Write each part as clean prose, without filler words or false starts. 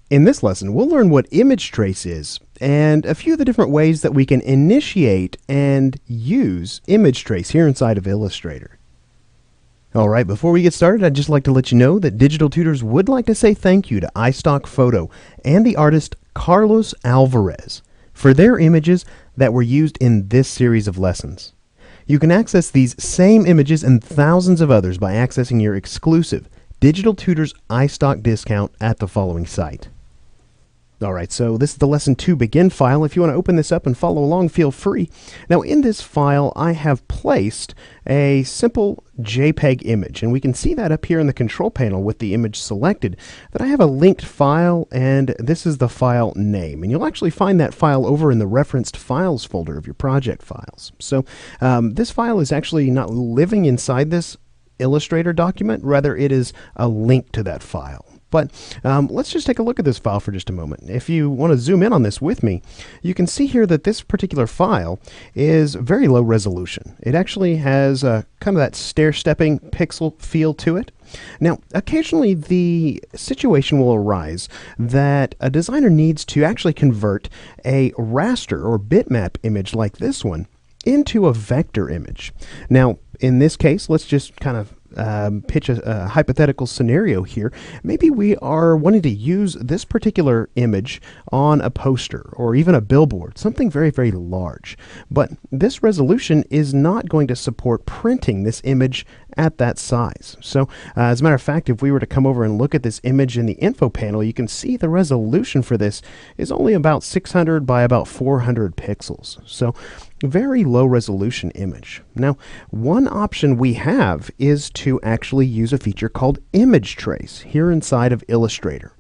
In this lesson, we'll learn what image trace is and a few of the different ways that we can initiate and use image trace here inside of Illustrator. All right, before we get started, I'd just like to let you know that Digital Tutors would like to say thank you to iStock Photo and the artist Carlos Alvarez for their images that were used in this series of lessons. You can access these same images and thousands of others by accessing your exclusive Digital Tutors iStock discount at the following site. Alright, so this is the Lesson 2 Begin file. If you want to open this up and follow along, feel free. Now in this file, I have placed a simple JPEG image, and we can see that up here in the control panel with the image selected, that I have a linked file, and this is the file name. And you'll actually find that file over in the referenced files folder of your project files. So this file is actually not living inside this Illustrator document, rather it is a link to that file. But let's just take a look at this file for just a moment. If you want to zoom in on this with me, you can see here that this particular file is very low resolution. It actually has kind of that stair-stepping pixel feel to it. Now, occasionally the situation will arise that a designer needs to actually convert a raster or bitmap image like this one into a vector image. Now, in this case, let's just kind of pitch a hypothetical scenario here. Maybe we are wanting to use this particular image on a poster or even a billboard, something very, very large. But this resolution is not going to support printing this image at that size. So as a matter of fact, if we were to come over and look at this image in the info panel, you can see the resolution for this is only about 600 by about 400 pixels. So very low resolution image. Now, one option we have is to actually use a feature called image trace here inside of Illustrator.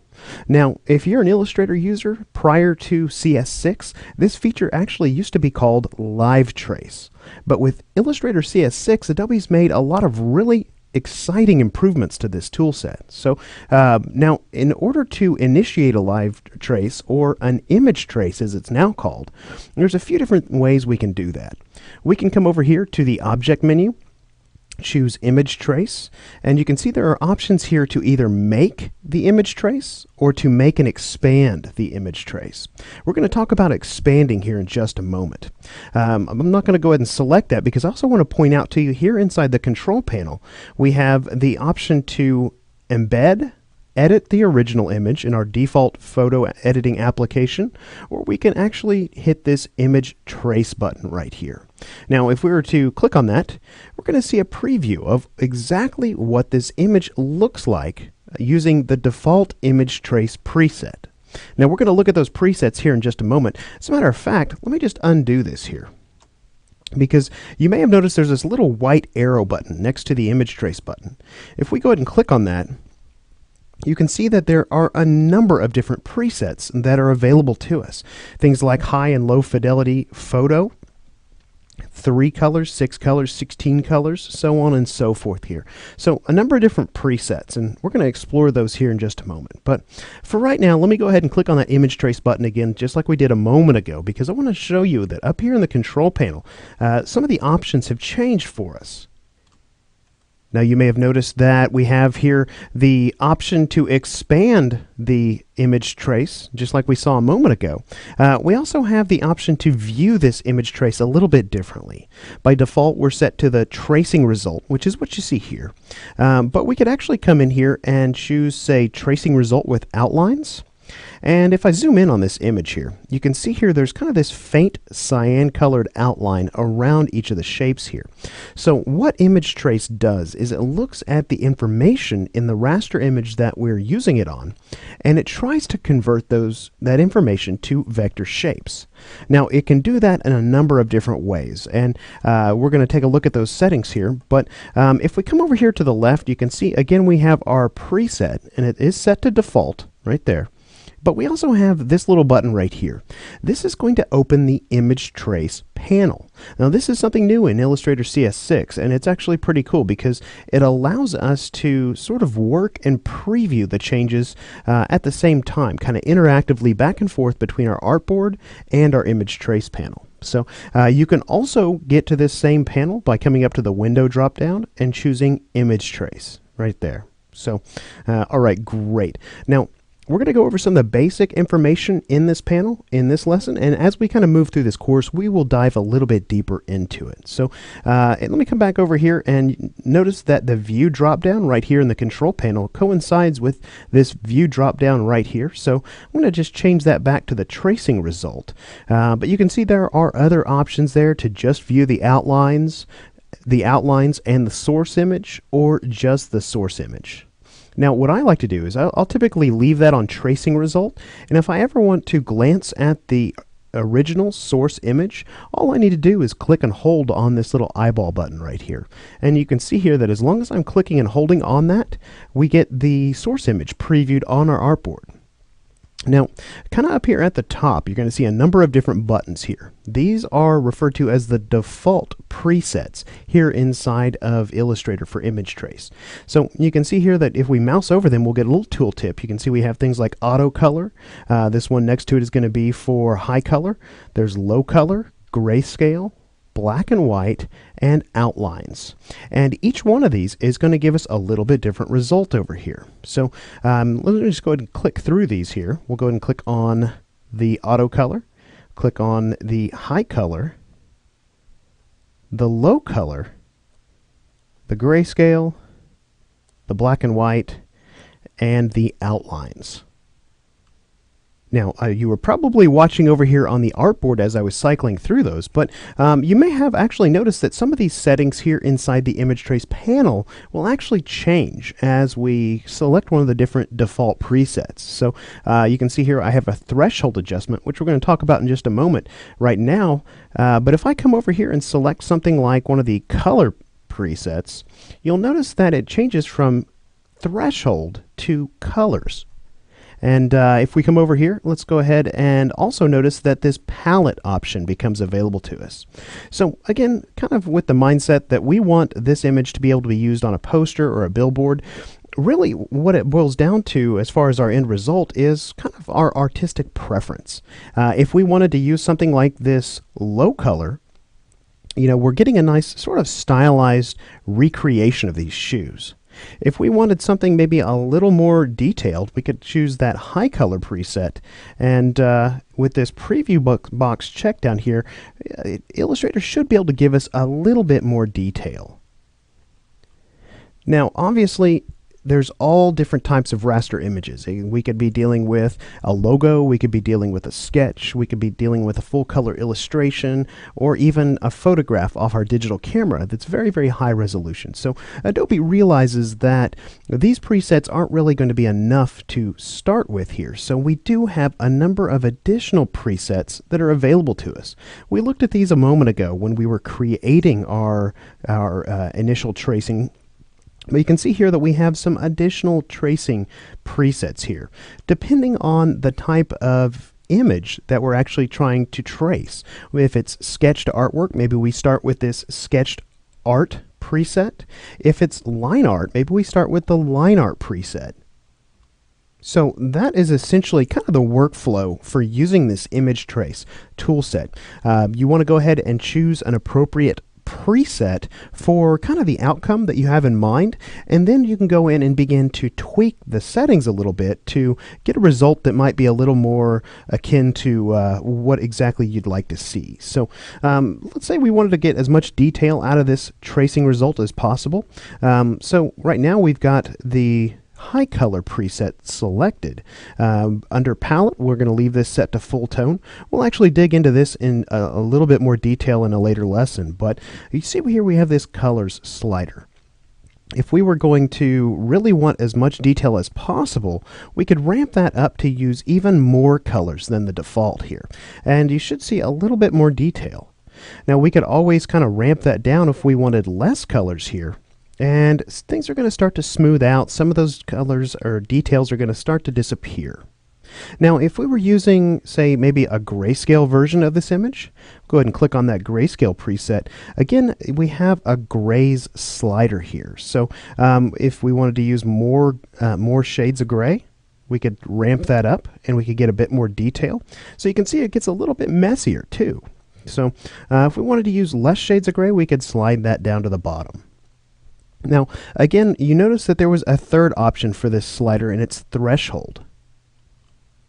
Now, if you're an Illustrator user prior to CS6, this feature actually used to be called Live Trace. But with Illustrator CS6, Adobe's made a lot of really exciting improvements to this tool set. So now, in order to initiate a live trace, or an image trace as it's now called, there's a few different ways we can do that. We can come over here to the Object menu, choose Image Trace, and you can see there are options here to either make the image trace or to make and expand the image trace. We're going to talk about expanding here in just a moment. I'm not going to go ahead and select that because I also want to point out to you here inside the control panel we have the option to embed, edit the original image in our default photo editing application, or we can actually hit this image trace button right here. Now, if we were to click on that, we're going to see a preview of exactly what this image looks like using the default image trace preset. Now, we're going to look at those presets here in just a moment. As a matter of fact, let me just undo this here, because you may have noticed there's this little white arrow button next to the image trace button. If we go ahead and click on that, you can see that there are a number of different presets that are available to us. Things like high and low fidelity photo, 3 colors, 6 colors, 16 colors, so on and so forth here. So a number of different presets, and we're going to explore those here in just a moment. But for right now, let me go ahead and click on that image trace button again, just like we did a moment ago, because I want to show you that up here in the control panel, some of the options have changed for us. Now, you may have noticed that we have here the option to expand the image trace, just like we saw a moment ago. We also have the option to view this image trace a little bit differently. By default, we're set to the tracing result, which is what you see here. But we could actually come in here and choose, say, tracing result with outlines. And if I zoom in on this image here, you can see here there's kind of this faint cyan colored outline around each of the shapes here. So what image trace does is it looks at the information in the raster image that we're using it on, and it tries to convert that information to vector shapes. Now, it can do that in a number of different ways, and we're going to take a look at those settings here. But if we come over here to the left, you can see again we have our preset, and it is set to default right there. But we also have this little button right here. This is going to open the image trace panel. Now, this is something new in Illustrator CS6, and it's actually pretty cool because it allows us to sort of work and preview the changes at the same time, kind of interactively back and forth between our artboard and our image trace panel. So you can also get to this same panel by coming up to the window drop down and choosing image trace right there. So all right, great. Now, we're going to go over some of the basic information in this panel, in this lesson, and as we kind of move through this course, we will dive a little bit deeper into it. So let me come back over here and notice that the view drop-down right here in the control panel coincides with this view drop-down right here. So I'm going to just change that back to the tracing result. But you can see there are other options there to just view the outlines and the source image, or just the source image. Now, what I like to do is I'll typically leave that on tracing result, and if I ever want to glance at the original source image, all I need to do is click and hold on this little eyeball button right here. And you can see here that as long as I'm clicking and holding on that, we get the source image previewed on our artboard. Now, kind of up here at the top, you're going to see a number of different buttons here. These are referred to as the default presets here inside of Illustrator for image trace. So you can see here that if we mouse over them, we'll get a little tooltip. You can see we have things like auto color. This one next to it is going to be for high color. There's low color, grayscale, black and white, and outlines. And each one of these is going to give us a little bit different result over here. So let me just go ahead and click through these here. We'll go ahead and click on the auto color, click on the high color, the low color, the grayscale, the black and white, and the outlines. Now, you were probably watching over here on the artboard as I was cycling through those, but you may have actually noticed that some of these settings here inside the image trace panel will actually change as we select one of the different default presets. So you can see here I have a threshold adjustment, which we're going to talk about in just a moment right now. But if I come over here and select something like one of the color presets, you'll notice that it changes from threshold to colors. And if we come over here, let's go ahead and also notice that this palette option becomes available to us. So again, kind of with the mindset that we want this image to be able to be used on a poster or a billboard, really what it boils down to as far as our end result is kind of our artistic preference. If we wanted to use something like this low color, you know, we're getting a nice sort of stylized recreation of these shoes. If we wanted something maybe a little more detailed, we could choose that high color preset, and with this preview box checked down here, Illustrator should be able to give us a little bit more detail. Now, obviously, there's all different types of raster images. We could be dealing with a logo, we could be dealing with a sketch, we could be dealing with a full color illustration, or even a photograph off our digital camera that's very, very high resolution. So Adobe realizes that these presets aren't really going to be enough to start with here. So we do have a number of additional presets that are available to us. We looked at these a moment ago when we were creating our initial tracing. But you can see here that we have some additional tracing presets here, depending on the type of image that we're actually trying to trace. If it's sketched artwork, maybe we start with this sketched art preset. If it's line art, maybe we start with the line art preset. So that is essentially kind of the workflow for using this image trace toolset. You want to go ahead and choose an appropriate preset for kind of the outcome that you have in mind, and then you can go in and begin to tweak the settings a little bit to get a result that might be a little more akin to what exactly you'd like to see. So let's say we wanted to get as much detail out of this tracing result as possible. So right now we've got the high color preset selected. Under palette, we're going to leave this set to full tone. We'll actually dig into this in a little bit more detail in a later lesson, but you see here we have this colors slider. If we were going to really want as much detail as possible, we could ramp that up to use even more colors than the default here, and you should see a little bit more detail. Now we could always kind of ramp that down if we wanted less colors here, and things are going to start to smooth out. Some of those colors or details are going to start to disappear. Now, if we were using, say, maybe a grayscale version of this image, go ahead and click on that grayscale preset. Again, we have a grays slider here. So if we wanted to use more shades of gray, we could ramp that up and we could get a bit more detail. So you can see it gets a little bit messier too. So if we wanted to use less shades of gray, we could slide that down to the bottom. Now, again, you notice that there was a third option for this slider, and it's threshold.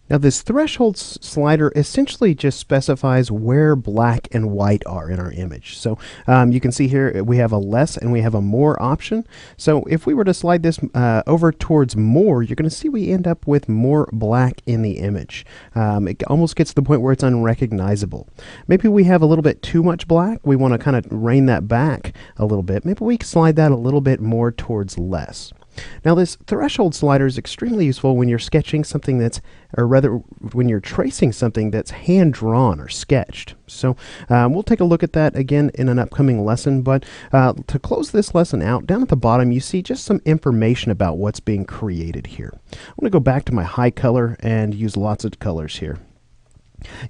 Now this threshold slider essentially just specifies where black and white are in our image. So you can see here we have a less and we have a more option. So if we were to slide this over towards more, you're going to see we end up with more black in the image. It almost gets to the point where it's unrecognizable. Maybe we have a little bit too much black. We want to kind of rein that back a little bit. Maybe we can slide that a little bit more towards less. Now this threshold slider is extremely useful when you're sketching something that's, or rather when you're tracing something that's hand-drawn or sketched. So we'll take a look at that again in an upcoming lesson, but to close this lesson out, down at the bottom you see just some information about what's being created here. I'm going to go back to my high color and use lots of colors here.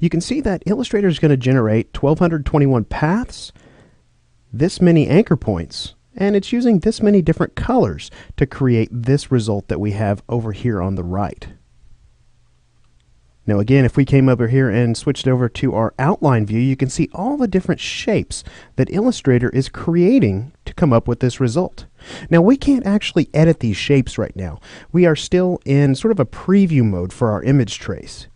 You can see that Illustrator is going to generate 1221 paths, this many anchor points, and it's using this many different colors to create this result that we have over here on the right. Now again, if we came over here and switched over to our outline view, you can see all the different shapes that Illustrator is creating to come up with this result. Now we can't actually edit these shapes right now. We are still in sort of a preview mode for our image trace.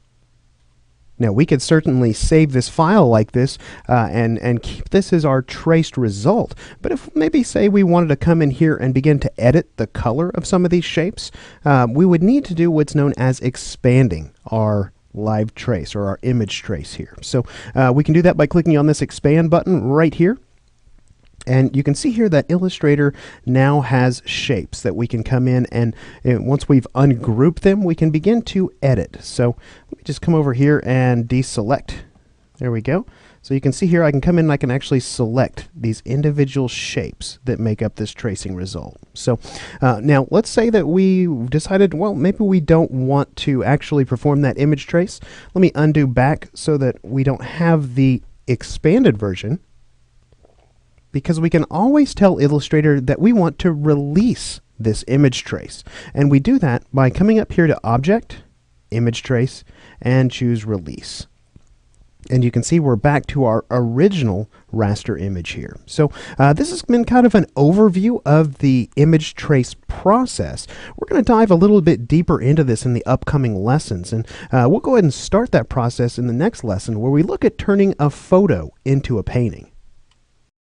Now we could certainly save this file like this and keep this as our traced result. But if maybe say we wanted to come in here and begin to edit the color of some of these shapes, we would need to do what's known as expanding our live trace or our image trace here. So we can do that by clicking on this expand button right here. And you can see here that Illustrator now has shapes that we can come in and once we've ungrouped them, we can begin to edit. So let me just come over here and deselect. There we go. So you can see here I can come in and I can actually select these individual shapes that make up this tracing result. So now let's say that we decided, well, maybe we don't want to actually perform that image trace. Let me undo back so that we don't have the expanded version, because we can always tell Illustrator that we want to release this image trace. And we do that by coming up here to Object, Image Trace, and choose Release. And you can see we're back to our original raster image here. So this has been kind of an overview of the image trace process. We're going to dive a little bit deeper into this in the upcoming lessons. And we'll go ahead and start that process in the next lesson where we look at turning a photo into a painting.